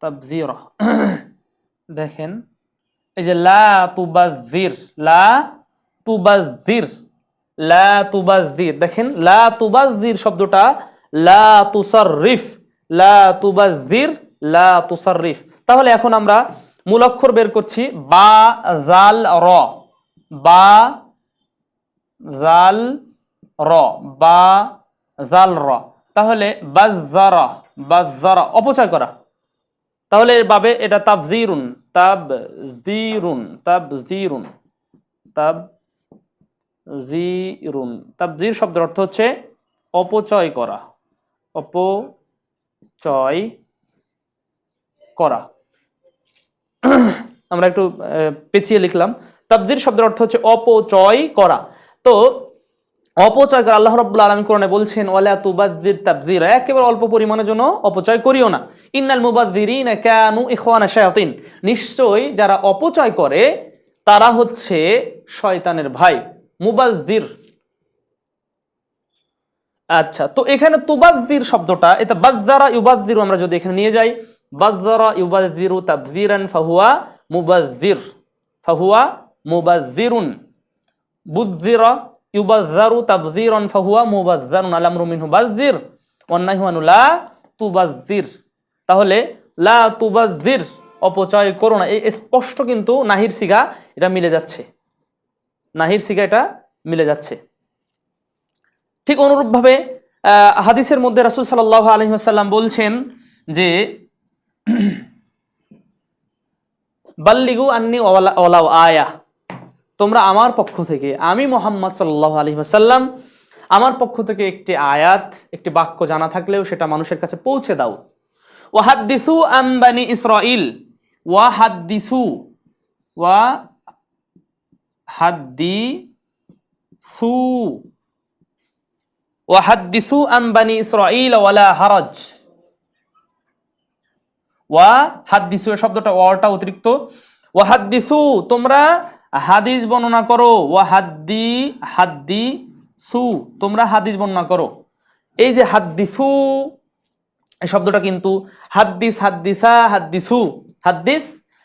তাবযীরা। দেখেন এই যে লা তুবাযযির, লা তুবাযযির, লা তুবাযযির, দেখেন লা তুবাযযির শব্দটা লা তুসাররিফ, লা তুবাযযির, লা তুসাররিফ। তাহলে এখন আমরা মূল অক্ষর বের করছি, বা জাল র, বা জাল র, বা জাল র, তাহলে বাজ্জারা, বাজ্জারা অপচয় করা, তাহলে এর বাবে এটা তাবযীরুন, তাবযীরুন, তাবযীরুন, তাবযীরুন, তাবযীর শব্দের অর্থ হচ্ছে অপচয় করা, অপচয় করা। আমরা একটু পেঁচিয়ে লিখলাম, তাবযীর শব্দের অর্থ হচ্ছে অপচয় করা। তো অপচয় করা, আল্লাহ রাব্বুল আলামিন কোরআনে বলছেন ওয়ালা তুবাযযির তাবযীরা, একেবারে অল্প পরিমাণের জন্য অপচয় করিও না। ইন্নাল মুবাযযিরিনা কানু ইখওয়ানা শায়াতিন, নিশ্চয়ই যারা অপচয় করে তারা হচ্ছে শয়তানের ভাই। মুবাযযির, আচ্ছা, তো এখানে তুবাযযির শব্দটা, এটা বাযযারা ইউবাযযিরু, আমরা যদি এখানে নিয়ে যাই বাযযারা ইউবাযযিরু তাবযীরান ফাহুয়া মুবাযযির, ফাহুয়া মুবাযযিরুন, বুযযিরা ইউবাযযারু তাবযীরান ফাহুয়া মুবাযযারুন, আল আমরু মিনহু বাযযির ওয়ান নাহয়ু আনহু লা তুবাযযির। তাহলে লা তুবাযযির, অপচয় করো না, এই স্পষ্ট কিন্তু নাহির সিগা এটা মিলে যাচ্ছে, নাহির সিগা এটা মিলে যাচ্ছে। ঠিক অনুরূপভাবে হাদিসের মধ্যে রাসূল সাল্লাল্লাহু আলাইহি ওয়াসাল্লাম বলছেন যে বাল্লিগু আন্নি ওয়ালাউ আয়া, তোমরা আমার পক্ষ থেকে, আমি মুহাম্মদ সাল্লাল্লাহু আলাইহি ওয়াসাল্লাম আমার পক্ষ থেকে একটি আয়াত, একটি বাক্য জানা থাকলেও সেটা মানুষের কাছে পৌঁছে দাও। ওয়াহাদ্দিসু আন বানি ইসরাঈল, ওয়াহাদ্দিসু ওয়াহাদ্দিসু আন বানি ইসরাঈল ওয়ালা হারাজ। ওয়াহাদ্দিসু এর শব্দটা, ওয়াটা অতিরিক্ত, ওয়াহাদ্দিসু তোমরা হাদিস বর্ণনা করো, হাদ্দিসু তোমরা হাদিস বর্ণনা করো। এই যে হাদ্দিসু এই শব্দটা কিন্তু হাদ্দিস, হাদ্দিসা, হাদ্দিসু, হাদ্দিস,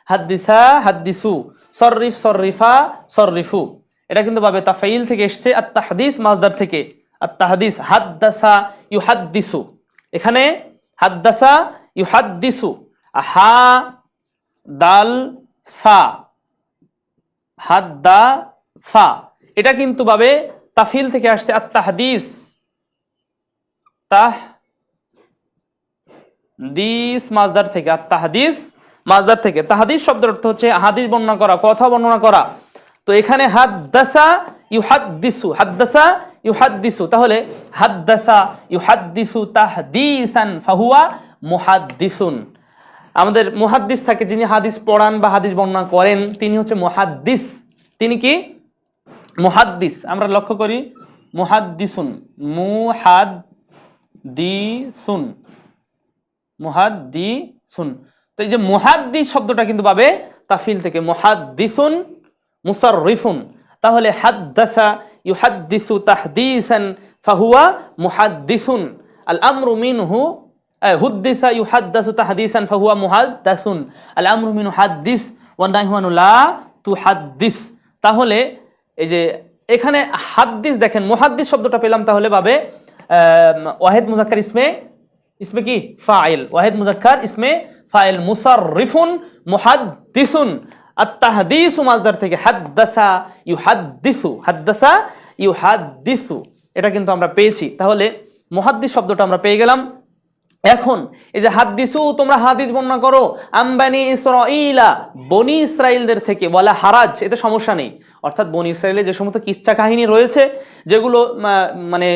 হাদ্দিসা, হাদ্দিসু, সররিফ, সররিফা, সররিফু, এটা কিন্তু বাবে তাফাইল থেকে এসেছে, আর তাহদিস মাজদার থেকে, আর তাহদিস হাদ্দাসা ইউহাদ্দিসু, এখানে হাদ্দাসা ইউহাদ্দিসু, হা দাল সা, হাদ্দাসা, এটা কিন্তু বাবে তাফিল থেকে আসছে, আর তাহদিস, তাহদিস মাজদার থেকে, আর তাহদিস মাজদার থেকে। তাহদিস শব্দের অর্থ হচ্ছে হাদিস বর্ণনা করা, কথা বর্ণনা করা। তো এখানে হাদ্দাসা ইউহাদ্দিসু, হাদ্দাসা ইউহাদ্দিসু, তাহলে হাদ্দাসা ইউহাদ্দিসু তাহদিসান ফাহুয়া মুহাদ্দিসুন। আমাদের মুহাদ্দিস থাকে, যিনি হাদিস পড়ান বা হাদিস বর্ণনা করেন, তিনি হচ্ছে মুহাদ্দিস। তিনি কি? মুহাদ্দিস। আমরা লক্ষ্য করি মুহাদ্দিসুন, মুহাদ্দিসুন, মুহাদ্দিসুন। তো এই যে মুহাদ্দিস শব্দটা কিন্তু পাবে তাফিল থেকে, মুহাদ্দিসুন, মুসাররিফুন। তাহলে হাদ্দাসা ইউহাদ্দিসু তাহদিসান ফাহুয়া মুহাদ্দিসুন, আল আমরু মিনহু হুদ্দিসা ইউহাদ্দাসু তাহদিসান ফাহুয়া মুহাদ্দাসুন, আল আমরু মিনহু হাদ্দিস ওয়া নাহয়ু আনহু লা তুহাদ্দিস। তাহলে এই যে এখানে হাদ্দিস দেখেন, মুহাদ্দিস শব্দটা পেলাম, তাহলে পাবে ওয়াহিদ মুজাক্কার ইসমে কি ফাইল, ওয়াহিদ মুজাক্কার ইসমে ফাইল, মুসাররিফুন মুহাদ্দিসুন, আত-তাহদিসু মাজদার থেকে, হাদ্দাসা ইউহাদ্দিসু, হাদ্দাসা ইউহাদ্দিসু, এটা কিন্তু আমরা পেয়েছি। তাহলে মুহাদ্দিস শব্দটা আমরা পেয়ে গেলাম। এখন এই যে হাদ্দিসু তোমরা হাদিস বর্ণনা করো, আম্বানি ইসরাঈলা বনি ইসরাইলদের থেকে, ওয়ালা হারাজ, এতে সমস্যা নেই। অর্থাৎ বনি ইসরাইলে যে সমস্ত কিচ্ছা কাহিনী রয়েছে, যেগুলো মানে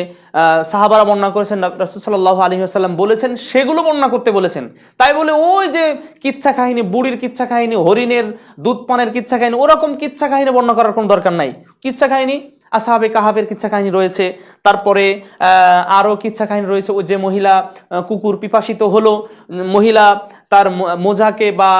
সাহাবারা বর্ণনা করেছেন, রাসূল সাল্লাল্লাহু আলাইহি ওয়াসাল্লাম বলেছেন, সেগুলো বর্ণনা করতে বলেছেন। তাই বলে ওই যে কিচ্ছা কাহিনী, বুড়ির কিচ্ছা কাহিনী, হরিণের দুধ পানের কিচ্ছা কাহিনী, ওরকম কিচ্ছা কাহিনী বর্ণনা করার কোনো দরকার নাই। কিচ্ছা কাহিনী আসহাবে কাহাফের কিচ্ছা কাহিনী রয়েছে, তারপরে আরও কিচ্ছা কাহিনী রয়েছে। ও যে মহিলা কুকুর পিপাসিত হলো, মহিলা তার মোজাকে বা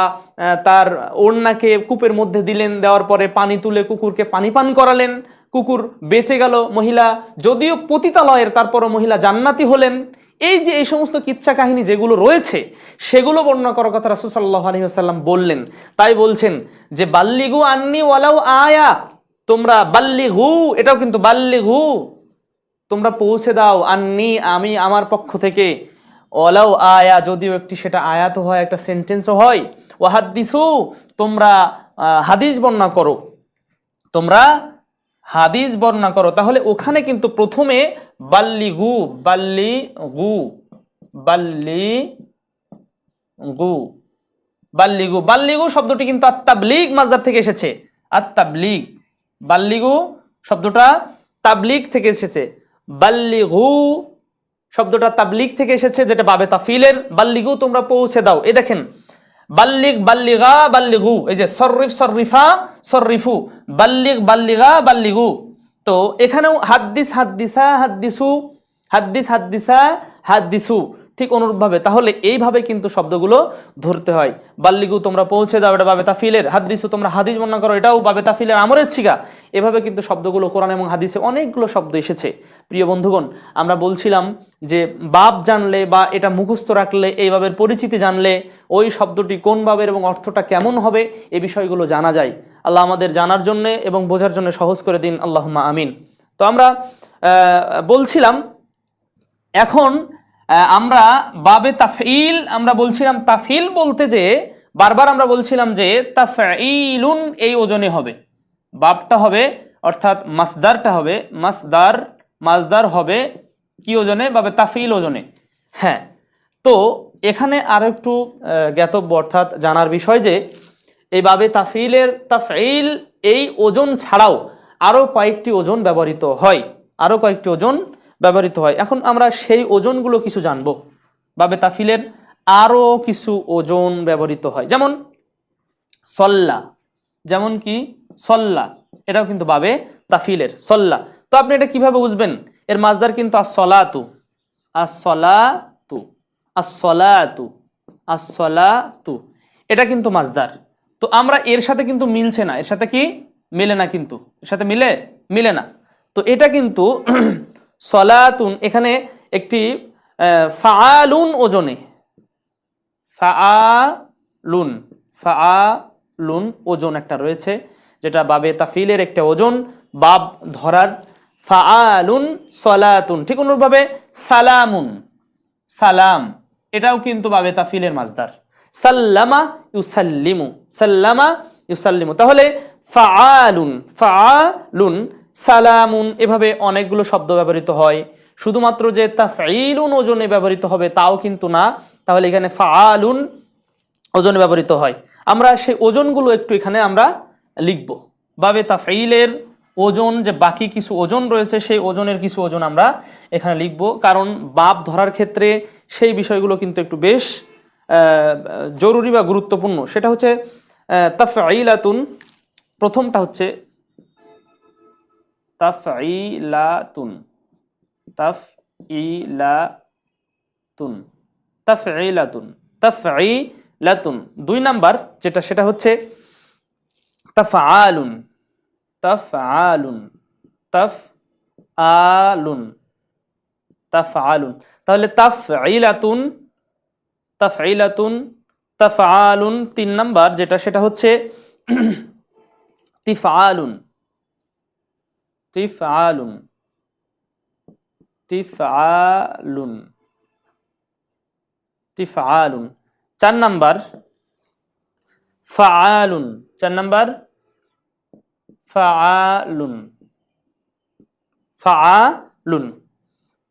তার ওড়নাকে কূপের মধ্যে দিলেন, দেওয়ার পরে পানি তুলে কুকুরকে পানি পান করালেন, কুকুর বেঁচে গেল, মহিলা যদিও পতিতালয়ের, তারপরও মহিলা জান্নাতি হলেন। এই যে এই সমস্ত কিচ্ছা কাহিনী যেগুলো রয়েছে, সেগুলো বর্ণনা করার কথা রাসূল সাল্লাল্লাহু আলাইহি ওয়াসাল্লাম বললেন। তাই বলছেন যে বাল্লিগু আন্নি ওয়ালাউ আয়া, তোমরা বাল্লিগু, এটাও কিন্তু বাল্লিগু, তোমরা পৌঁছে দাও, আন্নি আমি আমার পক্ষ থেকে, ওয়ালাউ আয়া যদিও একটি সেটা আয়াত হয়, একটা সেন্টেন্সও হয়, ওয়াহাদ্দিসু তোমরা হাদিস বর্ণনা করো, তোমরা হাদিস বর্ণনা করো। তাহলে ওখানে কিন্তু প্রথমে বাল্লিগু, বাল্লিগু, বাল্লিগু, বাল্লিগু, বাল্লিগু শব্দটি কিন্তু আত-তাবলীগ মাজদার থেকে এসেছে, আত-তাবলীগ, বাল্লিগু শব্দটা তাবলীগ থেকে এসেছে, বাল্লিগু শব্দটা তাবলীগ থেকে এসেছে, যেটা বাবে তাফিলের, বাল্লিগু তোমরা পৌঁছে দাও। এই দেখেন বাল্লিগ, বাল্লিগা, বাল্লিগু, এই যে সররিফ, সররিফা, সররিফু, বাল্লিগ, বাল্লিগা, বাল্লিগু। তো এখানেও হাদ্দিস, হাদ্দিসা, হাদ্দিসু, হাদ্দিস, হাদ্দিসা, হাদ্দিসু, ঠিক অনুরূপভাবে। তাহলে এইভাবে কিন্তু শব্দগুলো ধরতে হয়। বাল্লিগু তোমরা পৌঁছে দাও, এটা বাবে তাফিলের, হাদ্দিসু তোমরা হাদিস বর্ণনা করো, এটাও বাবে তাফিলের, আমরের ছিগা। এভাবে কিন্তু শব্দগুলো কোরআন এবং হাদিসে অনেকগুলো শব্দ এসেছে। প্রিয় বন্ধুগণ, আমরা বলছিলাম যে বাব জানলে বা এটা মুখস্থ রাখলে, এই বাবের পরিচিতি জানলে, ওই শব্দটি কোন বাবের এবং অর্থটা কেমন হবে, এই বিষয়গুলো জানা যায়। আল্লাহ আমাদের জানার জন্য এবং বোঝার জন্য সহজ করে দিন, আল্লাহুম্মা আমিন। তো আমরা বলছিলাম এখন আমরা বাবে তাফঈল আমরা বলছিলাম, তাফঈল বলতে যে বারবার আমরা বলছিলাম যে তাফঈলুন এই ওজনে হবে, বাবটা হবে অর্থাৎ মাসদারটা হবে মাসদার হবে কি ওজনে? বাবে তাফঈল ওজনে। হ্যাঁ, তো এখানে আরো একটু জ্ঞাতব্য অর্থাৎ জানার বিষয় যে এই বাবে তাফঈল এই ওজন ছাড়াও আরো কয়েকটি ওজন ব্যবহৃত হয়, এখন আমরা সেই ওজনগুলো কিছু জানবো। বাবে তাফঈলের আরো কিছু ওজন ব্যবহৃত হয়, যেমন সল্লা, যেমন কি সল্লা, এটাও কিন্তু বাবে তাফঈলের সল্লা। তো আপনি এটা কিভাবে বুঝবেন? এর মাসদার কিন্তু আসসালাতু, এটা কিন্তু মাসদার। তো আমরা এর সাথে কিন্তু মিলছে না, এর সাথে কি মিলে না, কিন্তু এর সাথে মিলে না। তো এটা কিন্তু সলাতুন, এখানে একটি ফাআলুন ওজনে, ফাআলুন ওজন একটা রয়েছে, যেটা বাবে তাফঈলের একটা ওজন, বাব ধরার। ফাআলুন সলাতুন, ঠিক অনুরূপভাবে সালাম, এটাও কিন্তু বাবে তাফঈলের মাসদার। সাল্লামা ইউসাল্লিমু, তাহলে ফাআলুন সালামুন, এভাবে অনেকগুলো শব্দ ব্যবহৃত হয়। শুধুমাত্র যে তাফঈলুন ওজনে ব্যবহৃত হবে তাও কিন্তু না, তাহলে এখানে ফাআলুন ওজনে ব্যবহৃত হয়। আমরা সেই ওজনগুলো একটু এখানে আমরা লিখব। বাবে তাফঈলের ওজন যে বাকি কিছু ওজন রয়েছে সেই ওজনের কিছু ওজন আমরা এখানে লিখব, কারণ বাব ধরার ক্ষেত্রে সেই বিষয়গুলো কিন্তু একটু বেশ জরুরি বা গুরুত্বপূর্ণ। সেটা হচ্ছে তাফঈলাতুন, প্রথমটা হচ্ছে তাফঈলাতুন, দুই নাম্বার যেটা সেটা হচ্ছে তাফআলুন, তাহলে তাফআলুন, তিন নাম্বার যেটা সেটা হচ্ছে তিফআলুন, চার নাম্বার ফাআলুন,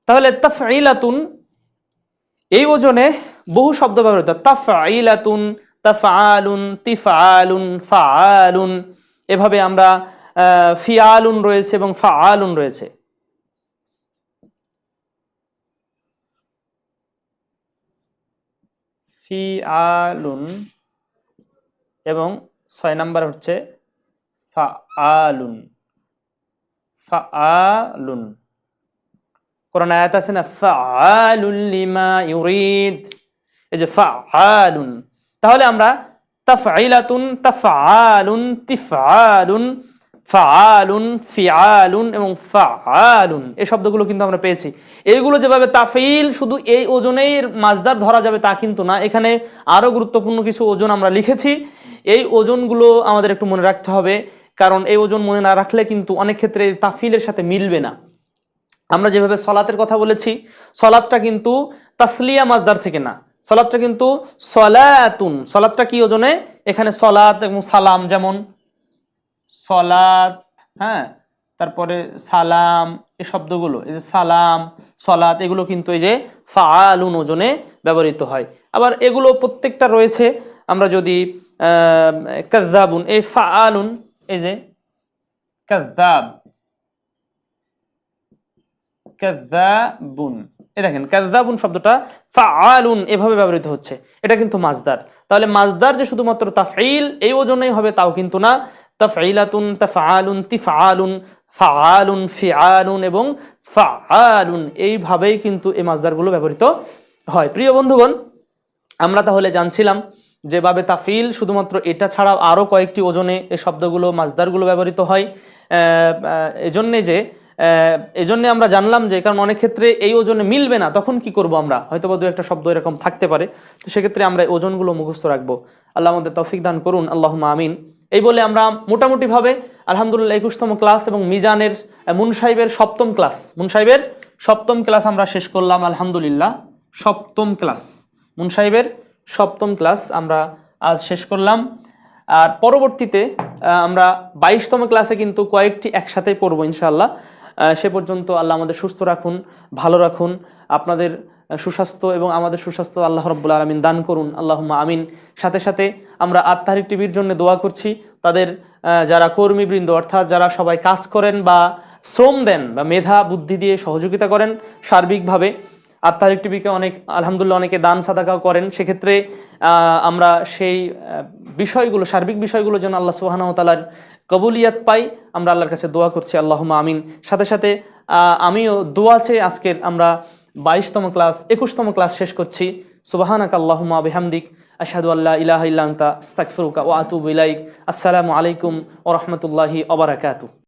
তাহলে তাফঈলাতুন এই ওজনে বহু শব্দ ব্যবহৃত, তাফঈলাতুন, তাফআলুন, তিফআলুন, ফাআলুন, এভাবে আমরা ফিআলুন রয়েছে এবং ফাআলুন রয়েছে। ফিআলুন এবং 6 নাম্বার হচ্ছে ফাআলুন। কোরআন আয়াত আছে না, ফাআলুন লিমা ইউরিদ, এই যে ফাআলুন। তাহলে আমরা তাফঈলাতুন, তাফআলুন, তিফআলুন, ফাআলুন, ফিআলুন এবং ফাআলুন, এই শব্দগুলো কিন্তু আমরা পেয়েছি। এইগুলো যেভাবে তাফঈল শুধু এই ওজনেই মাসদার ধরা যাবে তা কিন্তু না, এখানে আরো গুরুত্বপূর্ণ কিছু ওজন আমরা লিখেছি। এই ওজনগুলো আমাদের একটু মনে রাখতে হবে, কারণ এই ওজন মনে না রাখলে কিন্তু অনেক ক্ষেত্রে তাফঈলের সাথে মিলবে না। আমরা যেভাবে সলাতের কথা বলেছি, সলাতটা কিন্তু তাসলিয়া মাসদার থেকে না, সলাতটা কিন্তু সলাতুন। সলাতটা কি ওজনে? এখানে সলাত এবং সালাম, যেমন সলাত, হ্যাঁ, তারপরে সালাম, এই শব্দগুলো, এই যে সালাম, সলাত, এগুলো কিন্তু এই যে ফাআলুন ওজনে ব্যবহৃত হয়। আবার এগুলো প্রত্যেকটা রয়েছে, আমরা যদি কাযযাবুন, এই ফাআলুন, এই যে কাযযাবুন, এই দেখেন কাযযাবুন শব্দটা ফাআলুন এভাবে ব্যবহৃত হচ্ছে, এটা কিন্তু মাসদার। তাহলে মাসদার যে শুধুমাত্র তাফঈল এই ওজনেই হবে তাও কিন্তু না, তাফঈলাতুন, তাফআলুন, তিফআলুন, ফাআলুন, ফিআলুন এবং ফাআলুন, এইভাবেই কিন্তু এই মাসদারগুলো ব্যবহৃত হয়। প্রিয় বন্ধুগণ, আমরা তাহলে জানছিলাম যে বাবে তাফঈল শুধুমাত্র এটা ছাড়াও আরো কয়েকটি ওজনে এই শব্দগুলো মাসদারগুলো ব্যবহৃত হয়। এজন্য আমরা জানলাম যে, কারণ অনেক ক্ষেত্রে এই ওজনে মিলবে না, তখন কি করব আমরা, হয়তো বা দু একটা শব্দ এরকম থাকতে পারে, তো সেক্ষেত্রে আমরা এই ওজনগুলো মুখস্থ রাখবো। আল্লাহ আমাদের তৌফিক দান করুন, আল্লাহুম্মা আমিন। এই বলে আমরা মোটামুটিভাবে আলহামদুলিল্লাহ 21তম ক্লাস এবং মিজানের মুনসাহিবের 7ম ক্লাস, মুনসাহিবের 7ম ক্লাস আমরা শেষ করলাম আলহামদুলিল্লাহ। 7ম ক্লাস, মুনসাহিবের 7ম ক্লাস আমরা আজ শেষ করলাম। আর পরবর্তীতে আমরা 22তম ক্লাসে কিন্তু কয়েকটি একসাথে পড়বো ইনশাআল্লাহ। সে পর্যন্ত আল্লাহ আমাদের সুস্থ রাখুন, ভালো রাখুন, আপনাদের সুস্বাস্থ্য এবং আমাদের সুস্বাস্থ্য আল্লাহ রাব্বুল আলামিন দান করুন, আল্লাহুম্মা আমিন। সাথে সাথে আমরা আত-তাহরির টিভির জন্য দোয়া করছি। তাদের যারা কর্মীবৃন্দ অর্থাৎ যারা সবাই কাজ করেন বা শ্রম দেন বা মেধা বুদ্ধি দিয়ে সহযোগিতা করেন সার্বিকভাবে, আত-তাহরির টিভিকে অনেক আলহামদুলিল্লাহ অনেকে দান সাদাকাও করেন, সেক্ষেত্রে আমরা সেই বিষয়গুলো, সার্বিক বিষয়গুলো যেন আল্লাহ সুবহানাহু ওয়া তাআলার কবুলিয়াত পাই, আমরা আল্লাহর কাছে দোয়া করছি, আল্লাহুম্মা আমিন। সাথে সাথে আমিও দোয়া চেয়ে আজকের আমরা 22তম ক্লাস 21তম ক্লাস শেষ করছি। সুবহানাকা আল্লাহুম্মা বিহামদিক আশহাদু আল্লা ইলাহা ইল্লা আনতা আস্তাগফিরুকা ওয়া আতুবু ইলাইক। আসসালামু আলাইকুম ওয়া রাহমাতুল্লাহি ওয়া বারাকাতুহু।